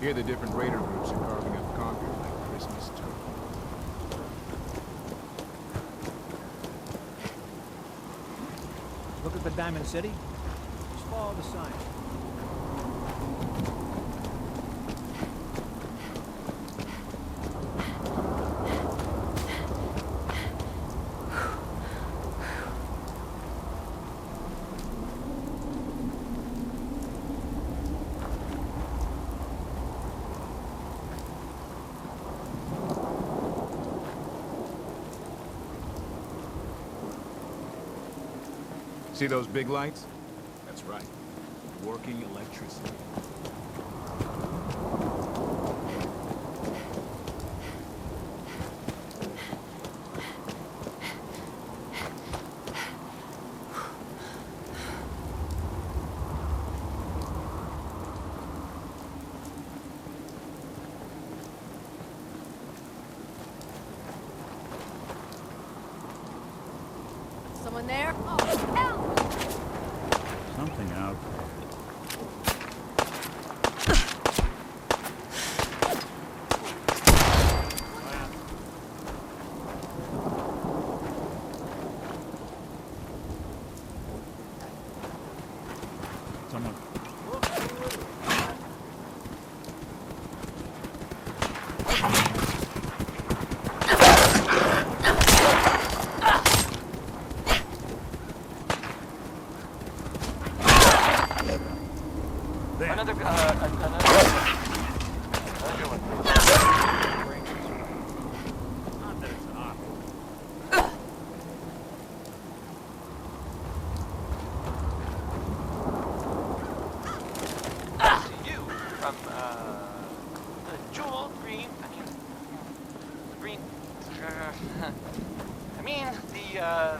Here the different raider groups are carving up Concord like Christmas turkey. Look at the Diamond City. Just follow the sign. See those big lights? That's right. Working electricity. Someone there? Oh, help! Something out there. Someone. Another one. Not that it's an option. To you from the Jewel Green. The Green.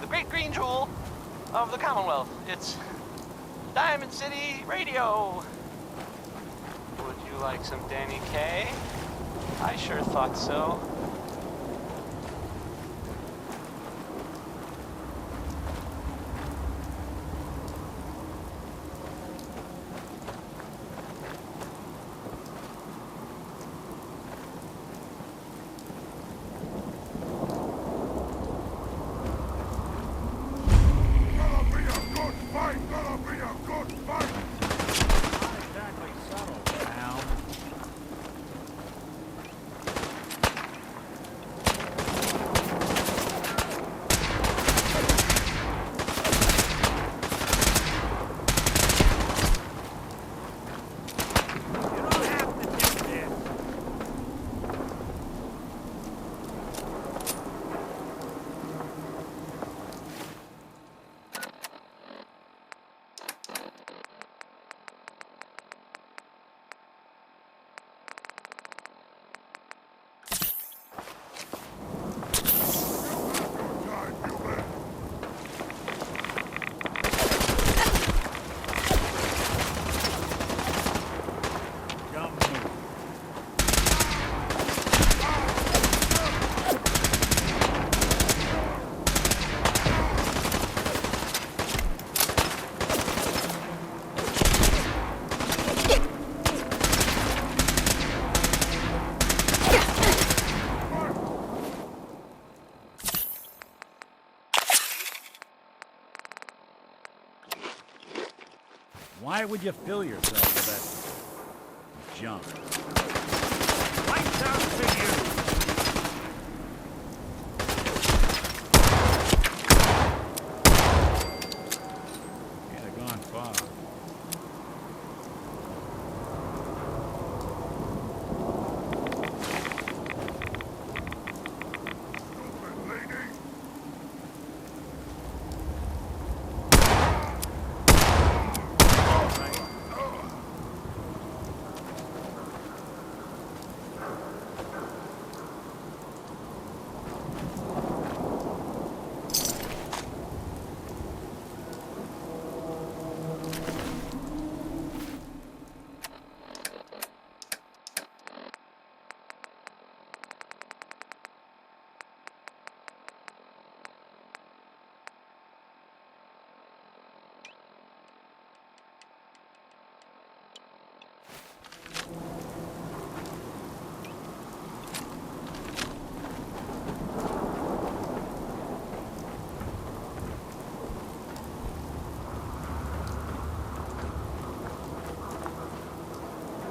The Great Green Jewel of the Commonwealth. It's Diamond City Radio. Would you like some Danny Kaye? I sure thought so. Not exactly subtle, pal. You don't have to do this. Don't move. Why would you fill yourself with that junk? Lights out for you! Can't have gone far.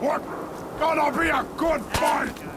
What? Gonna be a good fight!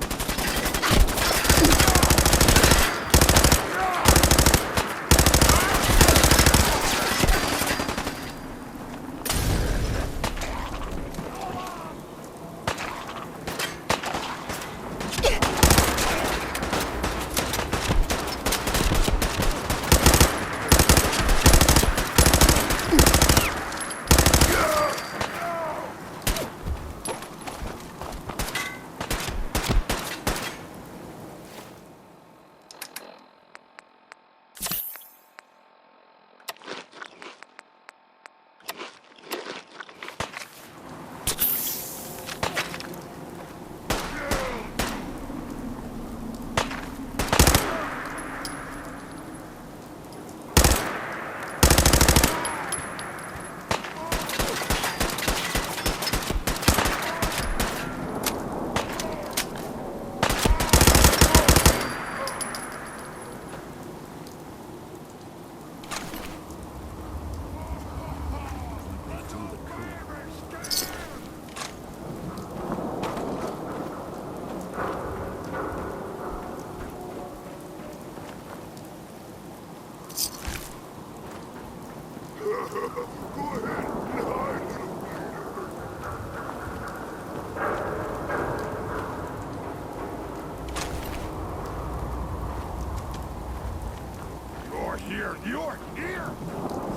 You're here!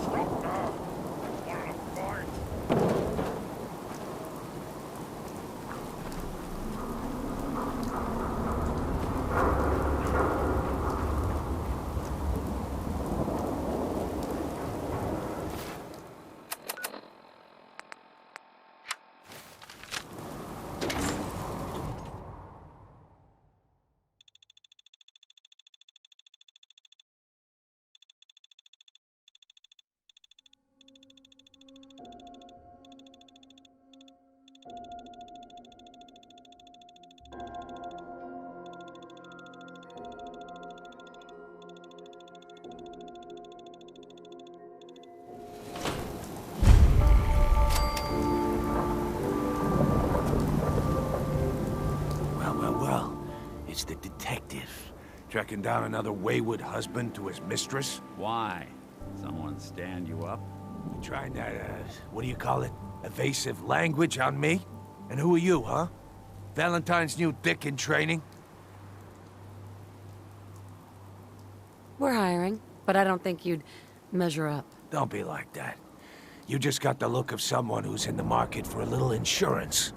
Stop now! Wanna fight? It's the detective. Tracking down another wayward husband to his mistress. Why? Someone stand you up? You trying that, what do you call it? Evasive language on me? And who are you, huh? Valentine's new dick in training? We're hiring, but I don't think you'd measure up. Don't be like that. You just got the look of someone who's in the market for a little insurance.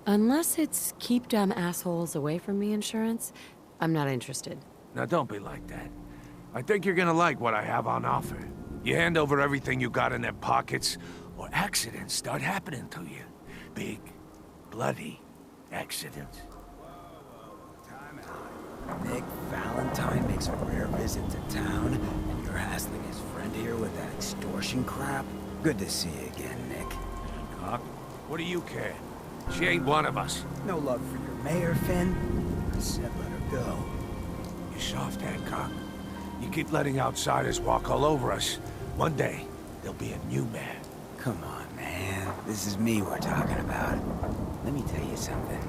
Unless it's keep dumb assholes away from me insurance, I'm not interested. Now don't be like that. I think you're gonna like what I have on offer. You hand over everything you got in their pockets, or accidents start happening to you. Big, bloody accidents. Nick Valentine makes a rare visit to town, and you're hassling his friend here with that extortion crap? Good to see you again, Nick. Hancock, what do you care? She ain't one of us. No love for your mayor, Finn? I said let her go. You soft, Hancock. You keep letting outsiders walk all over us. One day, there'll be a new mayor. Come on, man. This is me we're talking about. Let me tell you something.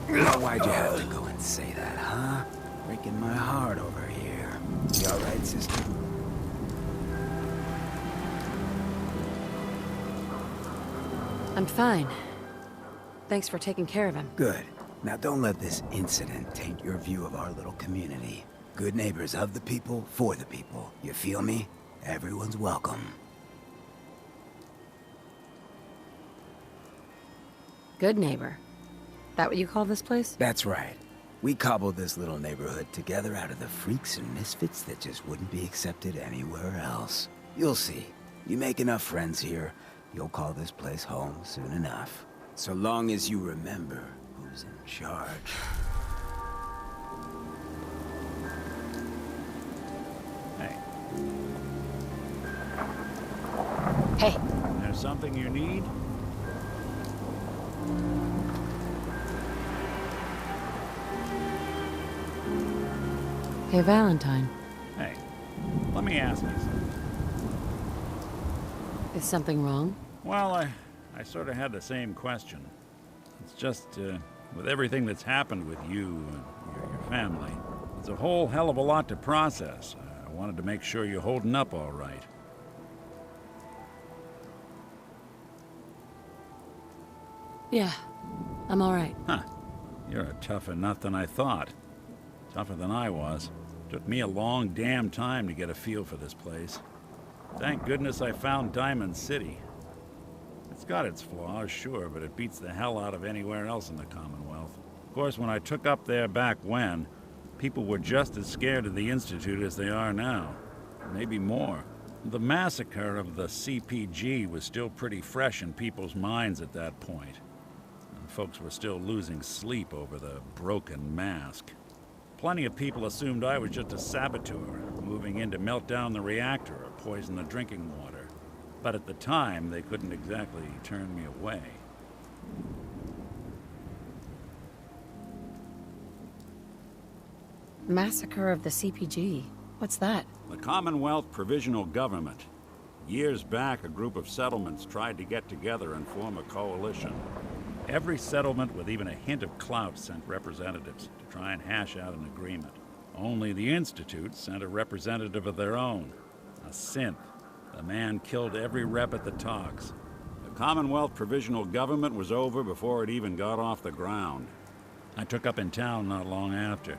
Why'd you have to go and say that, huh? Breaking my heart over here. You all right, sister? I'm fine. Thanks for taking care of him. Good. Now don't let this incident taint your view of our little community. Good neighbors of the people, for the people. You feel me? Everyone's welcome. Good neighbor. That what you call this place? That's right. We cobbled this little neighborhood together out of the freaks and misfits that just wouldn't be accepted anywhere else. You'll see. You make enough friends here, you'll call this place home soon enough. So long as you remember who's in charge. Hey, Hey, there's something you need? hey Valentine. Hey, let me ask you something. Is something wrong? Well, I sort of had the same question. It's just, with everything that's happened with you and your family, it's a whole hell of a lot to process. I wanted to make sure you're holding up all right. Yeah, I'm all right. Huh. You're a tougher nut than I thought. Tougher than I was. Took me a long damn time to get a feel for this place. Thank goodness I found Diamond City. It's got its flaws, sure, but it beats the hell out of anywhere else in the Commonwealth. Of course, when I took up there back when, people were just as scared of the Institute as they are now. Maybe more. The massacre of the CPG was still pretty fresh in people's minds at that point. And folks were still losing sleep over the broken mask. Plenty of people assumed I was just a saboteur, moving in to melt down the reactor or poison the drinking water. But at the time, they couldn't exactly turn me away. Massacre of the CPG. What's that? The Commonwealth Provisional Government. Years back, a group of settlements tried to get together and form a coalition. Every settlement with even a hint of clout sent representatives to try and hash out an agreement. Only the Institute sent a representative of their own, a synth. The man killed every rep at the talks. The Commonwealth Provisional Government was over before it even got off the ground. I took up in town not long after.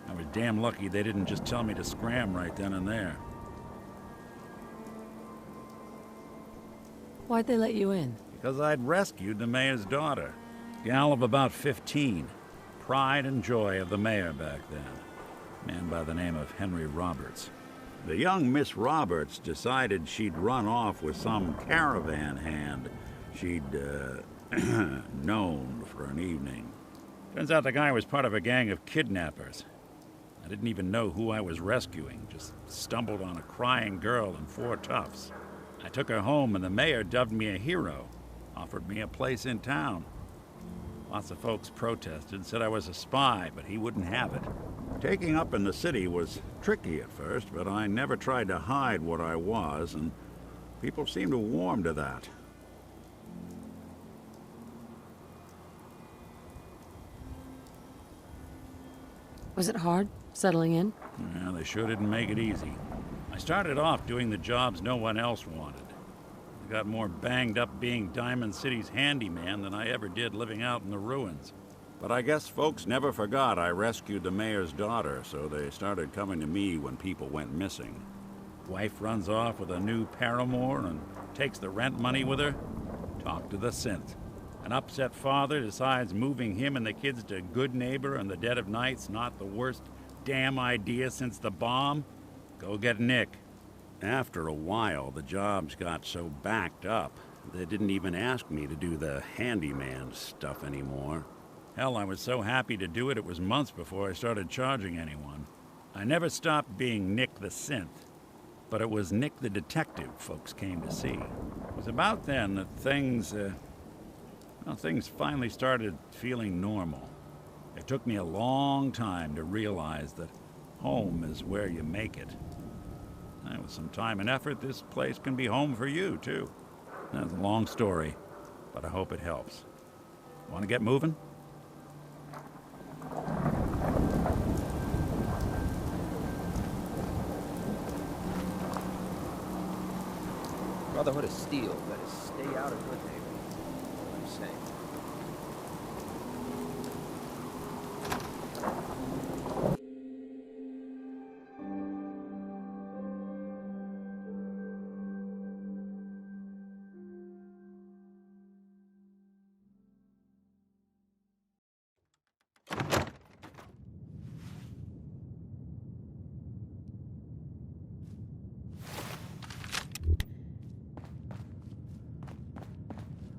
I was damn lucky they didn't just tell me to scram right then and there. Why'd they let you in? Because I'd rescued the mayor's daughter. Gal of about 15. Pride and joy of the mayor back then. Man by the name of Henry Roberts. The young Miss Roberts decided she'd run off with some caravan hand she'd, known for an evening. Turns out the guy was part of a gang of kidnappers. I didn't even know who I was rescuing, just stumbled on a crying girl and 4 toughs. I took her home and the mayor dubbed me a hero, offered me a place in town. Lots of folks protested, said I was a spy, but he wouldn't have it. Taking up in the city was tricky at first, but I never tried to hide what I was, and people seemed to warm to that. Was it hard, settling in? Yeah, they sure didn't make it easy. I started off doing the jobs no one else wanted. I got more banged up being Diamond City's handyman than I ever did living out in the ruins. But I guess folks never forgot I rescued the mayor's daughter, so they started coming to me when people went missing. Wife runs off with a new paramour and takes the rent money with her. Talk to the synth. An upset father decides moving him and the kids to Good Neighbor in the dead of night's not the worst damn idea since the bomb. Go get Nick. After a while, the jobs got so backed up, they didn't even ask me to do the handyman stuff anymore. Hell, I was so happy to do it, it was months before I started charging anyone. I never stopped being Nick the synth, but it was Nick the detective folks came to see. It was about then that things finally started feeling normal. It took me a long time to realize that home is where you make it. And with some time and effort, this place can be home for you, too. That's a long story, but I hope it helps. Want to get moving? Brotherhood of Steel, better stay out of Good Neighbor. What I'm saying.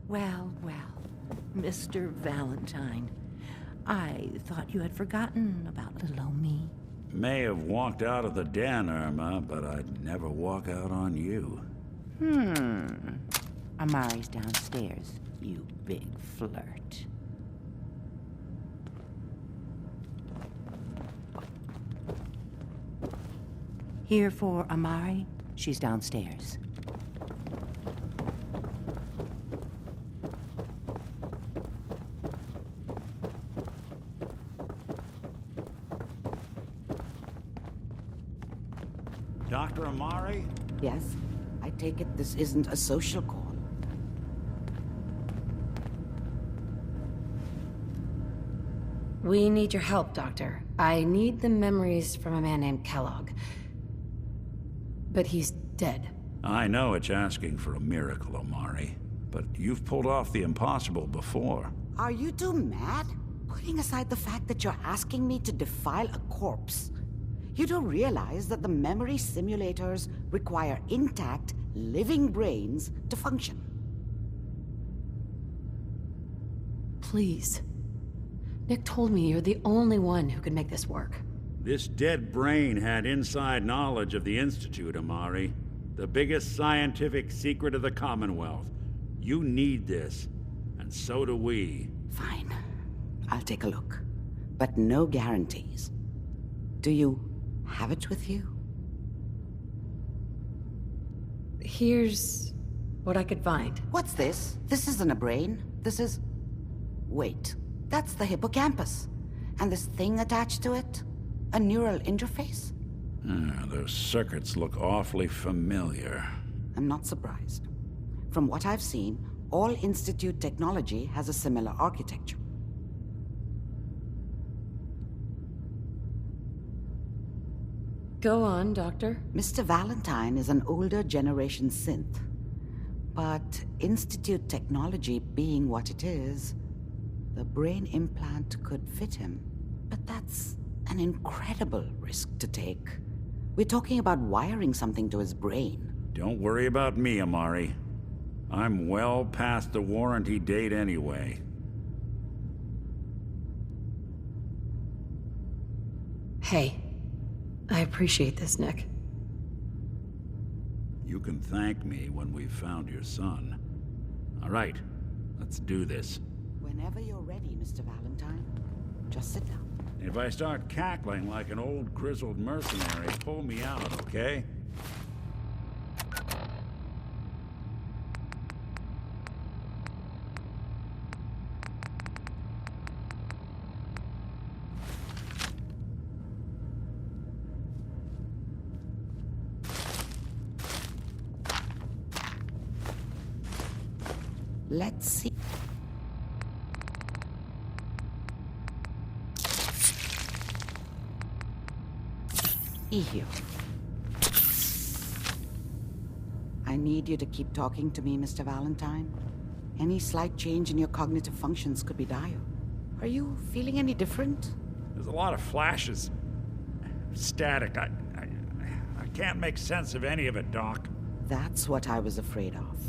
Well, well, Mr. Valentine, I thought you had forgotten about little old me. May have walked out of the den, Irma, but I'd never walk out on you. Amari's downstairs, you big flirt. Here for Amari? She's downstairs. Dr. Amari? Yes, I take it this isn't a social call. We need your help, Doctor. I need the memories from a man named Kellogg. But he's dead. I know it's asking for a miracle, Amari, but you've pulled off the impossible before. Are you two mad? Putting aside the fact that you're asking me to defile a corpse, you do realize that the memory simulators require intact, living brains to function. Please. Nick told me you're the only one who can make this work. This dead brain had inside knowledge of the Institute, Amari. The biggest scientific secret of the Commonwealth. You need this, and so do we. Fine. I'll take a look. But no guarantees. Do you have it with you? Here's what I could find. What's this? This isn't a brain. This is... Wait. That's the hippocampus. And this thing attached to it? A neural interface? Those circuits look awfully familiar. I'm not surprised. From what I've seen, all Institute technology has a similar architecture. Go on, Doctor. Mr. Valentine is an older generation synth. But Institute technology being what it is, the brain implant could fit him. But that's an incredible risk to take. We're talking about wiring something to his brain. Don't worry about me, Amari. I'm well past the warranty date anyway. Hey, I appreciate this, Nick. You can thank me when we've found your son. All right, let's do this. Whenever you're ready, Mr. Valentine, just sit down. If I start cackling like an old grizzled mercenary, pull me out, okay? Let's see. Here. I need you to keep talking to me, Mr. Valentine. Any slight change in your cognitive functions could be dire. Are you feeling any different? There's a lot of flashes. Static. I can't make sense of any of it, Doc. That's what I was afraid of.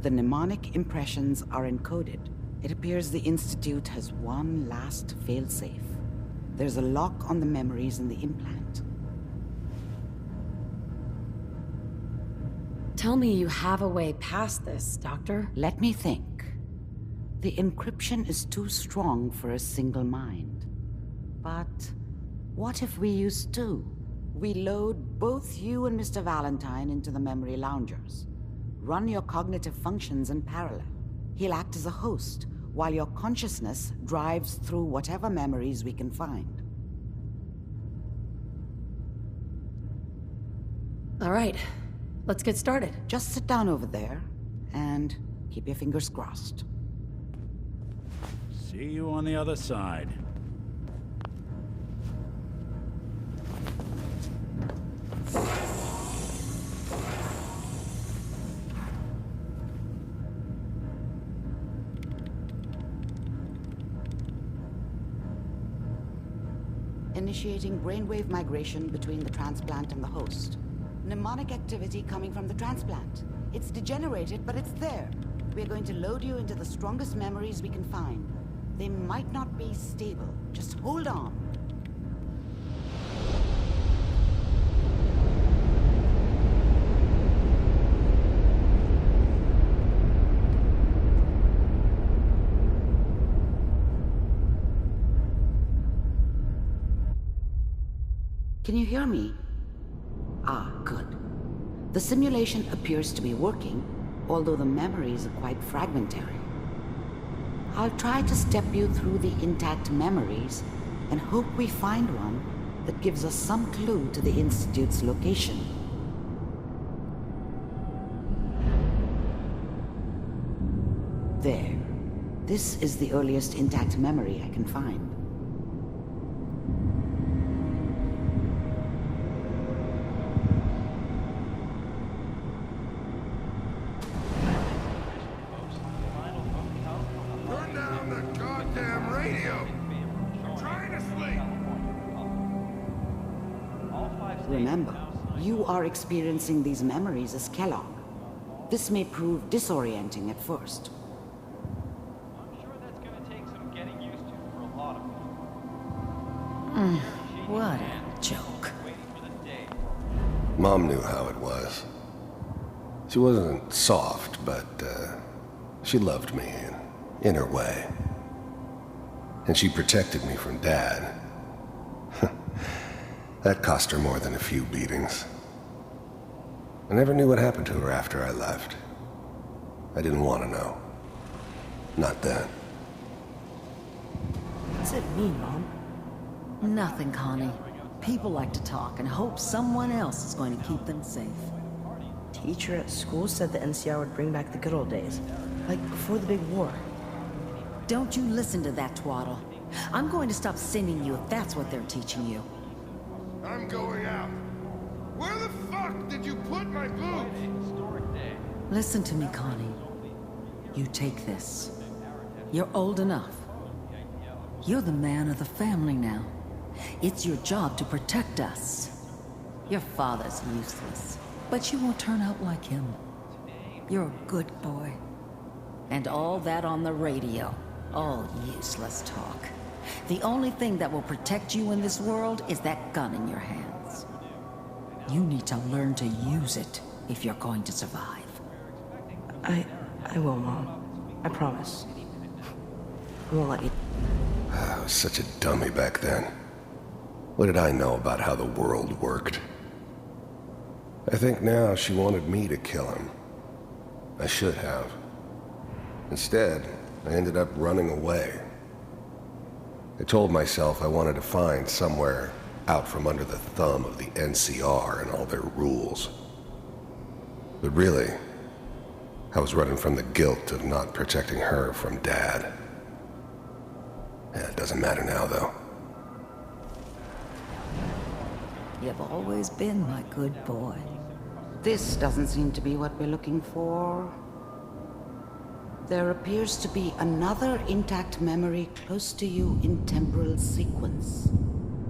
The mnemonic impressions are encoded. It appears the Institute has one last failsafe. There's a lock on the memories in the implant. Tell me you have a way past this, Doctor. Let me think. The encryption is too strong for a single mind. But what if we use two? We load both you and Mr. Valentine into the memory loungers. Run your cognitive functions in parallel. He'll act as a host, while your consciousness drives through whatever memories we can find. All right, let's get started. Just sit down over there, and keep your fingers crossed. See you on the other side. Initiating brainwave migration between the transplant and the host. Mnemonic activity coming from the transplant. It's degenerated, but it's there. We're going to load you into the strongest memories we can find. They might not be stable. Just hold on. Can you hear me? Ah, good. The simulation appears to be working, although the memories are quite fragmentary. I'll try to step you through the intact memories and hope we find one that gives us some clue to the Institute's location. There. This is the earliest intact memory I can find. Turn down the goddamn radio! I'm trying to sleep! Remember, you are experiencing these memories as Kellogg. This may prove disorienting at first. What a joke. Mom knew how it was. She wasn't soft, but she loved me in her way. And she protected me from Dad. That cost her more than a few beatings. I never knew what happened to her after I left. I didn't want to know. Not then. What's it mean, Mom? Nothing, Connie. People like to talk and hope someone else is going to keep them safe. Teacher at school said the NCR would bring back the good old days. Like before the big war. Don't you listen to that twaddle. I'm going to stop sending you if that's what they're teaching you. I'm going out. Where the fuck did you put my boots? Listen to me, Connie. You take this. You're old enough. You're the man of the family now. It's your job to protect us. Your father's useless, but you won't turn out like him. You're a good boy. And all that on the radio, all useless talk. The only thing that will protect you in this world is that gun in your hands. You need to learn to use it if you're going to survive. I will, Mom. I promise. I won't let you. I was such a dummy back then. What did I know about how the world worked? I think now she wanted me to kill him. I should have. Instead, I ended up running away. I told myself I wanted to find somewhere out from under the thumb of the NCR and all their rules. But really, I was running from the guilt of not protecting her from Dad. Yeah, it doesn't matter now, though. You've always been my good boy. This doesn't seem to be what we're looking for. There appears to be another intact memory close to you in temporal sequence.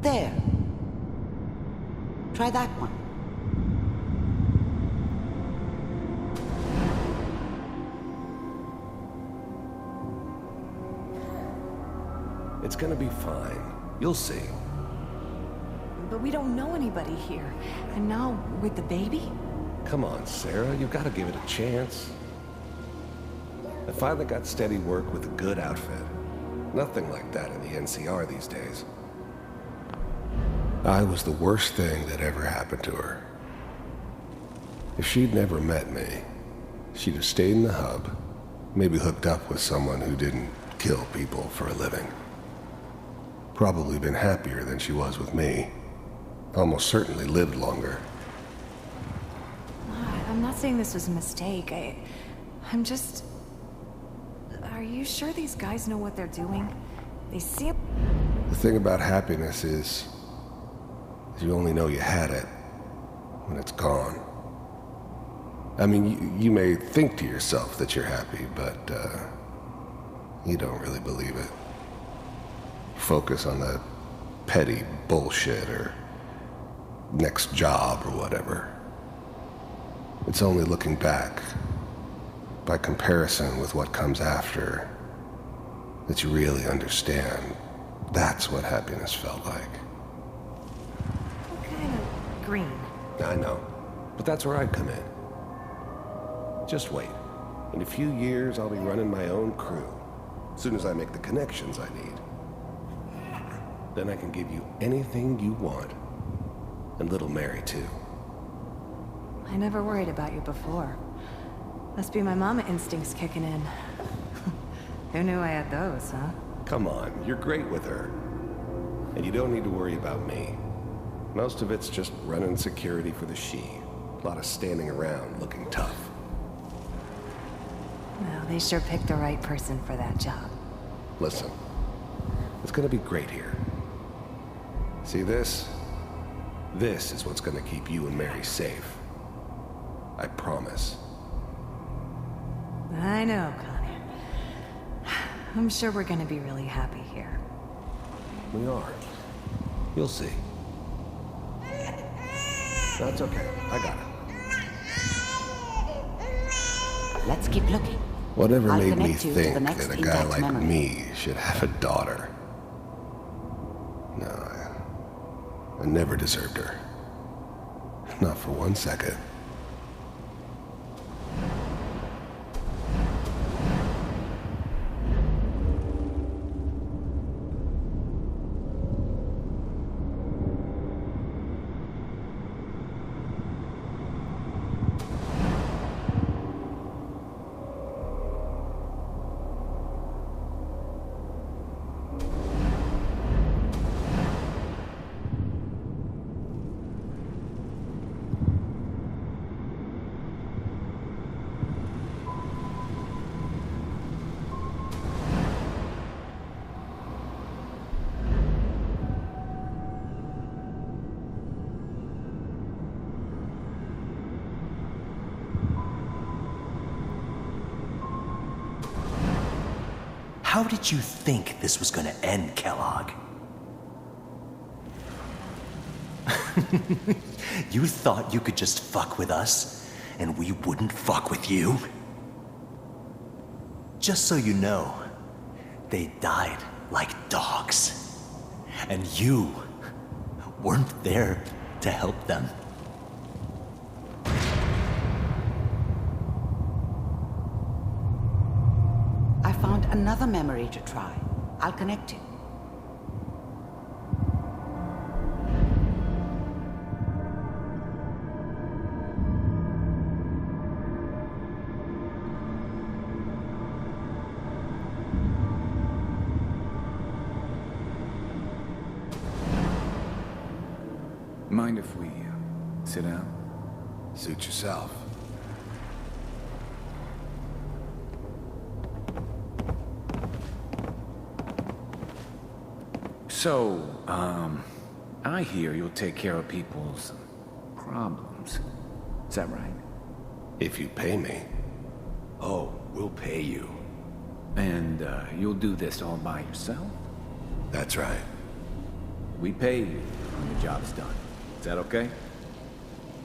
There. Try that one. It's gonna be fine. You'll see. But we don't know anybody here. And now, with the baby? Come on, Sarah, you've got to give it a chance. I finally got steady work with a good outfit. Nothing like that in the NCR these days. I was the worst thing that ever happened to her. If she'd never met me, she'd have stayed in the hub, maybe hooked up with someone who didn't kill people for a living. Probably been happier than she was with me. Almost certainly lived longer. I'm not saying this was a mistake. I'm just... Are you sure these guys know what they're doing? They seem... The thing about happiness is you only know you had it when it's gone. I mean, you may think to yourself that you're happy, but you don't really believe it. Focus on the petty bullshit or next job or whatever. It's only looking back, by comparison with what comes after, that you really understand that's what happiness felt like. kind of green. I know, but that's where I come in. Just wait. In a few years, I'll be running my own crew. As soon as I make the connections I need. Then I can give you anything you want. And little Mary, too. I never worried about you before. Must be my mama instincts kicking in. Who knew I had those, huh? Come on, you're great with her. And you don't need to worry about me. Most of it's just running security for the She. A lot of standing around looking tough. Well, they sure picked the right person for that job. Listen, it's gonna be great here. See this? This is what's gonna keep you and Mary safe. I promise. I know, Connie. I'm sure we're gonna be really happy here. We are. You'll see. That's okay. I got it. Let's keep looking. Whatever I'll made me connect you to think the next that a guy intact like memory. me should have a daughter. No, I never deserved her. Not for 1 second. How did you think this was gonna end, Kellogg? You thought you could just fuck with us, and we wouldn't fuck with you? Just so you know, they died like dogs. And you weren't there to help them. I found another memory to try. I'll connect you. Mind if we sit down? Suit yourself. So, I hear you'll take care of people's problems. Is that right? If you pay me. Oh, we'll pay you. And, you'll do this all by yourself? That's right. We pay you when the job's done. Is that okay?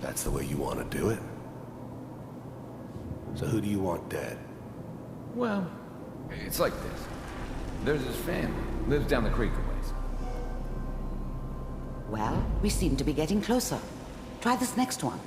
That's the way you want to do it. So who do you want dead? Well, it's like this. There's his family. Lives down the creek a ways. Well, we seem to be getting closer. Try this next one.